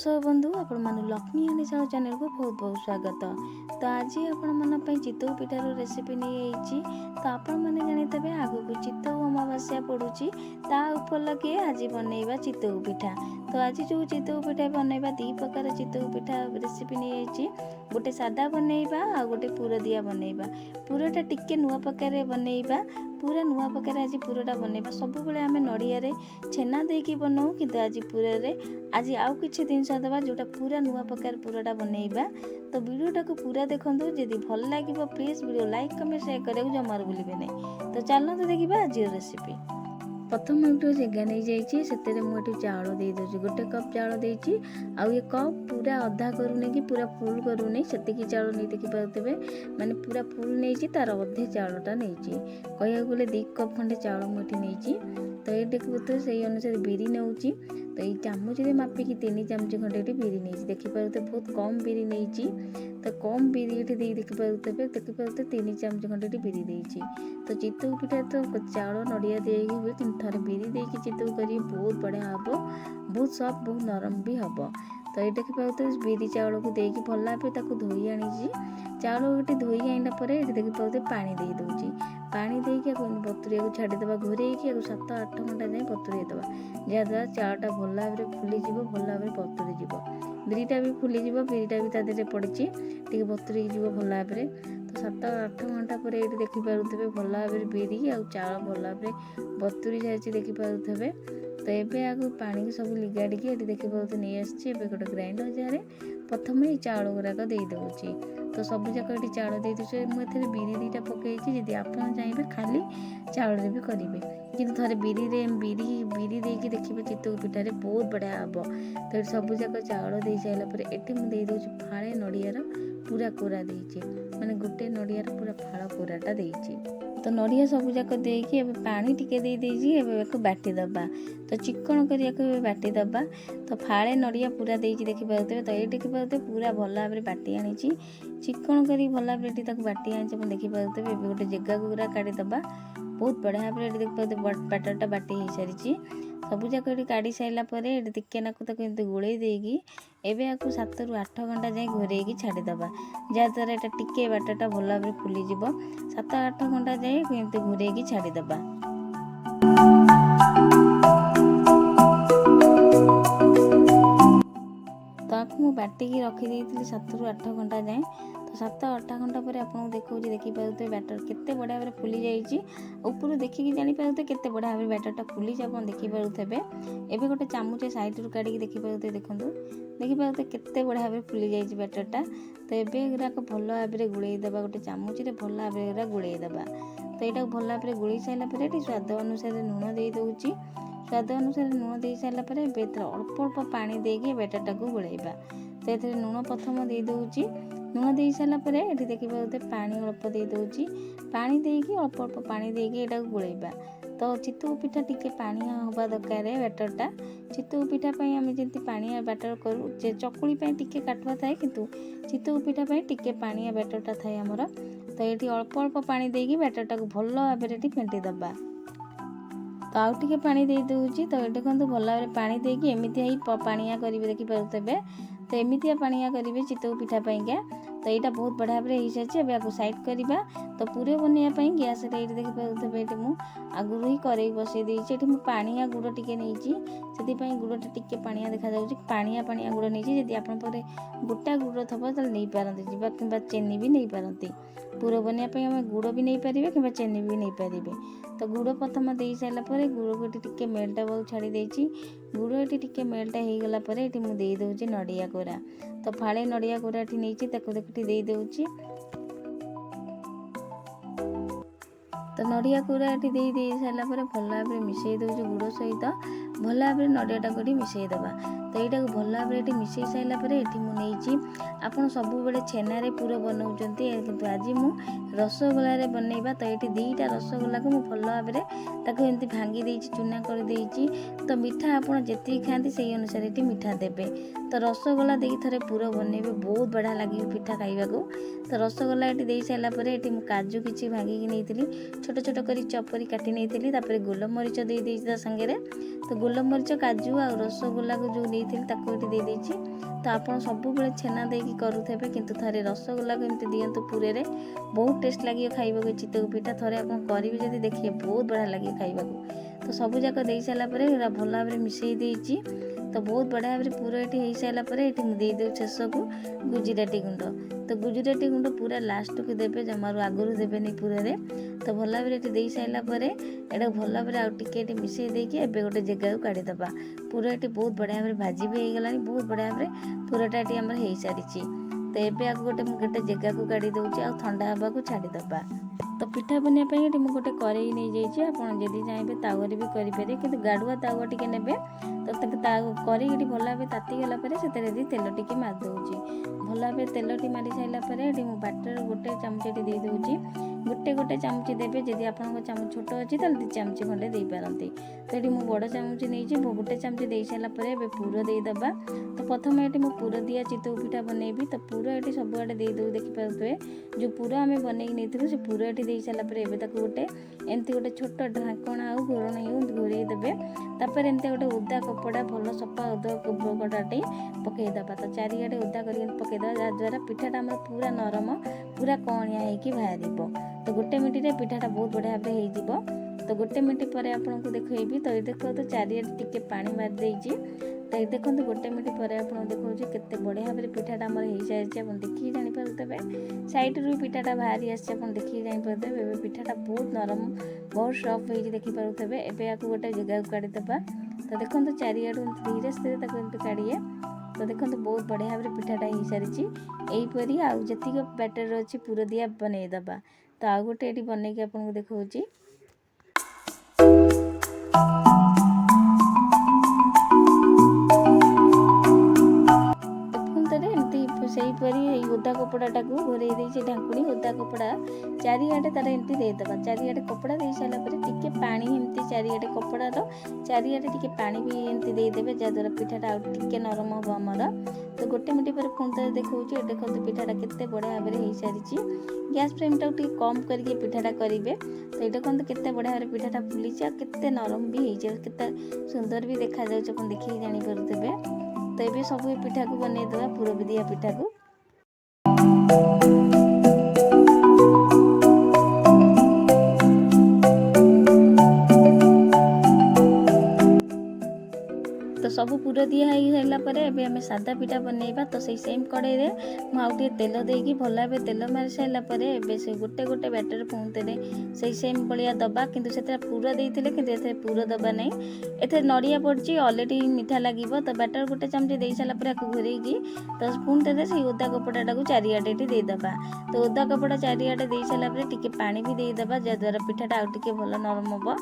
दर्शक बंधु आपण मान लक्ष्मी हांडीशाल चैनल को बहुत बहुत स्वागत। तो आज आपण मन चितौ पिठार रेसिपी नहीं आईची। तो आपण मैंने जानीते आगु को चितौ अमावास्या पड़ुची ता उपलक्षे आज बनैबा चितौ पिठा। तो आज जो चितौ पिठा बनैबा दी प्रकार चितौ पिठा रेसिपी नहीं आईची। गोटे सादा बनैबा आ गोटे पुर दिया बनैबा। पुरटा टिके नुआ प्रकार बनैबा, पूरा नुआ प्रकार आज पुरटा बनैबा। सब बेले आमे नड़िया रे छेना देकी बनाऊ किंतु आज पुरे रे आज आउ किछि जिनस दबा जोटा पूरा नुआ प्रकार पुराटा बनैबा। तो वीडियोटा को पूरा देखंतु, जदि भल लागिबो please video like comment share करियो जमार भूलिबे नै। तो चलନ୍ତୁ देखिबा आज रेसिपी। प्रथम गोटे जगह नहीं जाइए से मुझे चाउल दे दूसरी गोटे कप चाउल देती आउ ये कप पूरा अधा करूनी कि पूरा फुल करूनी से चाउल नहीं देखिपे माने पूरा फुल नहीं तार अधे चाउलटा नहीं कह गले 2 कप खंडे चाउल मुझे नहीं। तो ये देखो तो से अनुसार बिरी नौची। तो ये चामच मापिकी 3 चामच खंडे बिरी नहीं देखिपे बहुत कम बिरी नहीं। तो कम बिरी ये देखिपे 3 चामच खंडे बिरी देती। तो चितौ पिठा तो चाउल नड़िया दे हुए कि थे बिरी देकी चितौ करी बहुत बढ़िया हम, बहुत सॉफ्ट बहुत नरम भी हम। तो ये देखिपे तो बिरी चाउल को देकी भल भाव धोई आनी चाउल गोटे धोई आना ये देखिपे पानी दे दूची। पानी देकी बतुरिया को छाड़ीदे घोरे 7-8 घंटा जाए बतुरेदबा जहाँद्वारा चाउलटा भल भाव फुलीज भल भाव बतुरीज बिरीटा भी फुलीज बिरीटा भी तादेह पड़ी टे बतुरी भल भाव। तो 7-8 घंटा पर ये देखिपे भल भाव बिरी आ चाउल भल भाव बतुरी जाए देखिपे। तो ये आगे पानी सब लिगाड़ी ये देखिपे नहीं आसी गोटे ग्राइंडर जार प्रथम ये चाउल गुराक दे दूची। तो सब जाक ये चाउल दे दूसरे मुझे बिरी 2टा पकई जदि आप चाहिए खाली चाउल भी करेंगे कि थे बिरी देकी देखिए चितौ पिठारे बहुत बढ़िया हम। तो ये सब जाक चाउल दे सारापर ये मुझे दूसरी फाड़े नड़ियार पूरा कोरा देची माने गोटे नड़ियार पूरा फाड़ कोराटा देची। तो नड़िया सब जाक देकी पानी टिके दे बाटी दबा। तो चिकन करिया बाटी दबा। तो फाड़े नड़िया पूरा देची देखिपे। तो ये देखिपे पूरा भल भाव बाटी आनी चिकन करी भल भाव बाटी आनी देखिपे। गोटे जगह को पूरा काढ़ीदबा बहुत बढ़िया भाव देखिए बैटरटा बाटी हो सारी सब जाक काढ़ी सारापर ये टिके नाकु गोड़े देगी एवं आपको 7-8 घंटा जाए घोरे छाड़ीदबा जहाँद्वारा यहाँ टिके बैटरटा भल भाव फुलीज 7-8 घंटा जाए घोरे छाड़ीदबा। तो आपको मुझे बाटिकी रखी 7-8 घंटा जाए। तो 7-8 घंटा पर आपको देखा देखिपे बैटर केते बढ़िया भाव फुली जाइए ऊपर देखिकी जानीपे केते बढ़िया भाव बैटरटा फुली आप देखिपे। एवं गोटे चामच साइड काढ़ी देखिपे देखूँ देखिपे केते बढ़िया भाव फुली जाइए बैटरटा। तो ये गुराक भल भाव गुड़ेदबा गोटे चामच भल भाव गुड़ेदबा। तो यहाँ भल भाव गुड़े सारापर स्वाद अनुसार लुण दे दूची। स्वाद अनुसार लुण दे सारापर अल्प अल्प पानी देकी बैटरटा को गोलेबा। तो ये लुण प्रथम दे दूची लुण दे सारापर ये देखिए पानी अल्प दे दूची पानी देकी अल्प अल्प पानी देकी यहाँ गोलेबा। तो चितौ पिठा टिके पानी हवा दरकार बैटरटा। चितौ पिठा आम जमी पानिया बैटर करूँ चकुली टिके काटुआ थाए किंतु चितौ पिठा टिके पानिया बैटरटा थाए आमर। तो ये अल्प अल्प पानी देकी बैटरटा को भल भाव फेंटीदबा। तो आउ टे पानी दे दूची। तो ये देखो भल भाव पानी देकी एमती ही पानिया करेंगे देखिपे। तो एमतिया पानिया करेंगे चितौ पिठा पाइंका। तो यहाँ बहुत बढ़िया भाव हो सारी आपको साइड करवा। तो पूरे बनवाई गैस ये देखिपे ये मुझे आगुरी ही करेई बसई देती ये पानिया गुड़ टिके नहीं से गुड़टा टिके पानिया देखा पानिया पानिया गुड़ नहीं जब आप गोटा गुड़ थब तो नहीं पारती कि चीनी भी नहीं पारती पूरा बनवाई आम गुड़ भी नहीं पारे कि चीनी भी नहीं पारे। तो गुड़ प्रथम दे सारापर गुड़ को टिके मेल्ट हवा छाड़ी देती गुड़ ये टिके मेल्ट हो गलापर ये मुझे दे दूची नड़िया कोरा। तो फाड़े नड़िया कोरा नहीं देखी दे दूची। तो नड़िया कोरा ये दे सारापर भल भाव मिसई दूची गुड़ सहित भल भाव नड़ियाटा को मिसईदबा। तो यहाँ भल भाव ये मिसई सारापर ये मुझे आप सब बेले छेना पुर बनाऊँ कि आज मु रसगोल्ला बनैबा। तो ये 2टा रसगोल्ला को मुझे भल भाव एमती भांगी देती चूना कर देती। तो मिठा आप जी खाती से अनुसार ये मिठा देवे। तो रसगोल्ला देखिए थे पुर बनइबे बहुत बढ़िया लगे पिठा खाइबा को। तो रसगोल्ला ये दे सारापर ये काजू किसी भांगिकी नहीं छोट छोट करी चपरी काटी नहीं तापर गोलमरीच दे देइछि ता संगे तो गोलमरीच काजू आ रसगोल्ला को जो नहीं ताको दे देइछि। तो आपन सब बेले छेना देकी करूथेबे किंतु थरे रसगोल्ला को एमती दियंतु पुरे रे बहुत टेस्ट लागियो खाइबा चितऊ पिठा थरे आपन करिवे जदी देखिए बहुत बढ़िया लागियो खाइबा को। तो सब जाक दे सारा पर भल भाव में मिसई देइछि। तो बहुत बढ़िया भाव पूरा ये हो सारा पर ये दे शेष को गुजराती गुंड। तो गुजराती गुंड पूरा लास्ट को देवे जमार आगुरी देवेनि पूरा रे। तो भल भाव में दे सारा पर यहाँ भल भाव आउ टे मिसई देकी एबे गोटे जगह को काढ़ीदबा। पूरा ये बहुत बढ़िया भाव भाजी भी हो गला बहुत बढ़िया भाव पूराटा ये आमर हो सारी। तो ये आगे गोटे जगह को काढ़ी दौर आ ठंडा हवा को छाड़ीदबा। तो पिठा बनवाई ये मुझे गोटे कड़े नहीं जाइए आपड़ जदि चाहिए तावर भी करेंगे कि गाड़ुआ तावा टे ने तो कड़े भल भाव तातीगला से तेल टी मारिदे भल भाव तेल टी मारी सारापर ये बाटर गोटे चामच दे दूँगी गोटे गोटे चामच देवे जदि आप चामच छोट अच्छी तो 2 चामच खंडे दे पारती। तो ये मुझे बड़ चामच नहीं गोटे चामच दे सारापर ए पुर देदेबा। तो प्रथम ये मुझे पुर दिया चितऊ पिठा बनैबी। तो पुर ये सबुआड़े दे दे देखिपे जो पुर आम बनई नहीं से पुर ये दे सारापर ए गोटे एमती गोटे छोट ढाकण आउ घोरण घोरई देवे। तापर एमती गोटे ओदा कपड़ा भल सफा ओदा कपड़ाटे पकईदबा। तो चारिआडे ओदा कर पकईदबा जहाँद्वारा पिठाटा आम पूरा नरम पूरा कणिया होगी बाहर। तो गोटे मिनिट पिठाटा बहुत बढ़िया भाव हो। तो गोटे मिनिट पर आपको देखी। तो ये देखो तो चारिआडे टिके पानी मारी देइछि। तो ये देखो गोटे मिनिट पर आपको देखा केते बढ़िया भाव पिठाटा आमर हो सारी आप देखिए जानीपारे सैड्रु पिठाटा बाहरी आस देखिए जानीपारे पिठाटा बहुत नरम बहुत सफ्ट हो देखिपारे। एवं या गोटे जगह को काढ़ीदबा। तो देखो चारिआडू धीरे धीरे एमती काढ़िए। तो देखो बहुत बढ़िया भाव पिठाटा हो सारी यहीपरी आउ जी बैटर अच्छी पूरा दिया बनईदबा। तो आउ गोटे ये बनईकी आपको देखा सेहीपरी ओदा कपड़ाटा को घोरई देइछि ढांकुणी ओदा कपड़ा चारिआडे तार एमती देदेबा। चारिआडे कपड़ा दे सारापर टिके पानी एमती चारिआडे कपड़ार चारिआडे टिके पानी भी एमती देदेबे जहाँद्वारा पिठाटा आउ टिके नरम हम आमर। तो गोटे मिनिट पर पुणी देखा देखो पिठाटा केते बढ़िया भाव हो सारी। गैस फ्लेम टाक कम करके पिठाटा करेंगे। तो ये देखो केते बढ़िया भाव पिठाटा फुली केते नरम भी हो केते सुंदर भी देखा जाऊँ देखिए जानीपारे। तो ये सब पिठा को बनईदबा पुर दिया पिठा को। तो सब पूरा दिया हो सारापर एम सादा पिठा बनईबा। तो सही सेम कड़े में आउटे तेल देकी भल भाव तेल मारी सारापर ए से गोटे गोटे बैटर पुणी से सेम भाया दबा किंतु से पूरा देते कि पूरा दबा नहीं ए नड़िया पड़ी अलरेडी मीठा लगे। तो बैटर गोटे चामच दे सारापर आपको घोरईकी तो पुणी से ओदा कपड़ाटा को चारिआडे देदेबा। तो ओदा कपड़ा चारिआडे दे सारापर टिके पानी भी देदेबा जहाँद्वारा पिठाटा आउ टिके भल नरम हम।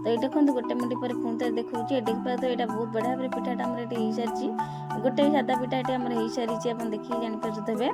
तो ये देखो गोटे मिनिट पर पुणी देखा देखा। तो यहाँ बहुत बढ़िया भाव पिठाटा आमर ये हो सारी गोटे सादा पिठा ये आमर हो सारी आप देखिए जानीपारे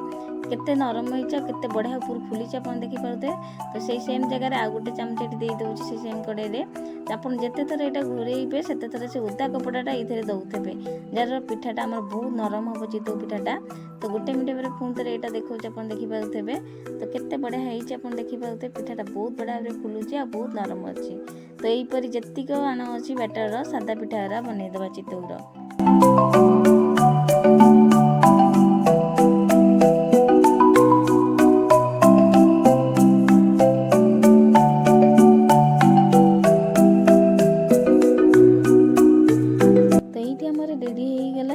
केते नरम होते बढ़िया ऊपर फुली आप देखिपारे। तो सही सेम जगह आउ गोटे चामच दे दूँगी से सेम कड़े में आप जिते थर यहाँ घोरईबे से थर से ओदा कपड़ाटा ये दौथे जार पिठाटा आमर बहुत नरम हम चितऊ पिठाटा। तो गोटे मिनिट पर पुणी यहाँ देखा आप देखिपारे। तो केते बढ़िया आप देखिपारे पिठाटा बहुत बढ़िया भाव फुलुची आ बहुत नरम अच्छी। तो यहीपरी जेतिक आण अच्छी बैटर सादा पिठा बनईदबा चितऊर।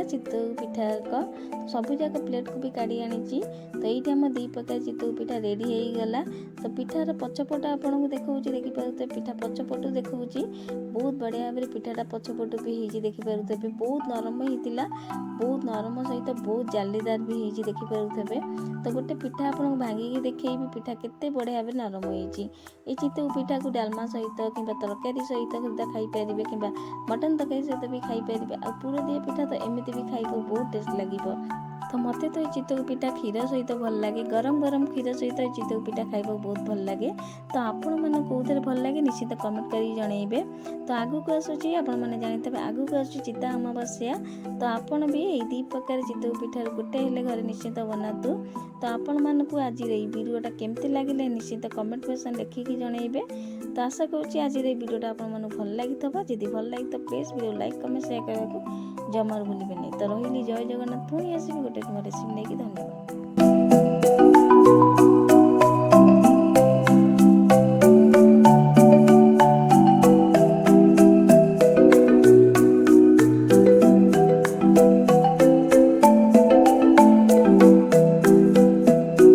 चितऊ पिठा सबू जाक प्लेट को भी काढ़ी आनी। तो ये आम 2 प्रकार चितऊ पिठा रेडी हो गला। तो पिठार पछपट आपको देखा देखिपारे पिठा पछपटू देखा बहुत बढ़िया भाव पिठाटा पछपटू भी हो देखिपारे बहुत नरम होता बहुत नरम सहित बहुत जालीदार भी हो देखिपारे। तो गोटे पिठा आपको भांगिकी देखी पिठा केते बढ़िया भाव नरम हो चितऊ पिठा को डालमा सहित कि तरकारी सहित खाईपारे कि मटन तरकारी सहित भी खाईपारे। आ पूरा दिया पिठा तो एमती भी खाई बहुत टेस्ट लगे। तो मते तो ये चितऊ पिठा क्षीर सहित भल लगे, गरम गरम क्षीर सहित चितऊ पिठा खाइबा बहुत भल लगे। तो आपण मन कौन भल लगे निश्चित कमेंट करी जनइबे। तो आगु को आसूची आपण मैंने जानी आगु को आसूची चिता अमावास्या। तो आपण भी यही दी प्रकार चितऊ पिठार गोटे हेले घरे निश्चित बनातु। तो आपण मानकु आज वीडियोटा केमती लगे निश्चित कमेंट सेक्शन लिखिकी जनइबे। तो आशा करुँच आज वीडियोटा आपण मन भल लगी जदि भल लगी तो please video like comment share करने जमार भूलिए नहीं। तो रही जय जगन्नाथ, पुणी आसबि गोटे रेसिपी नहीं। धन्यवाद।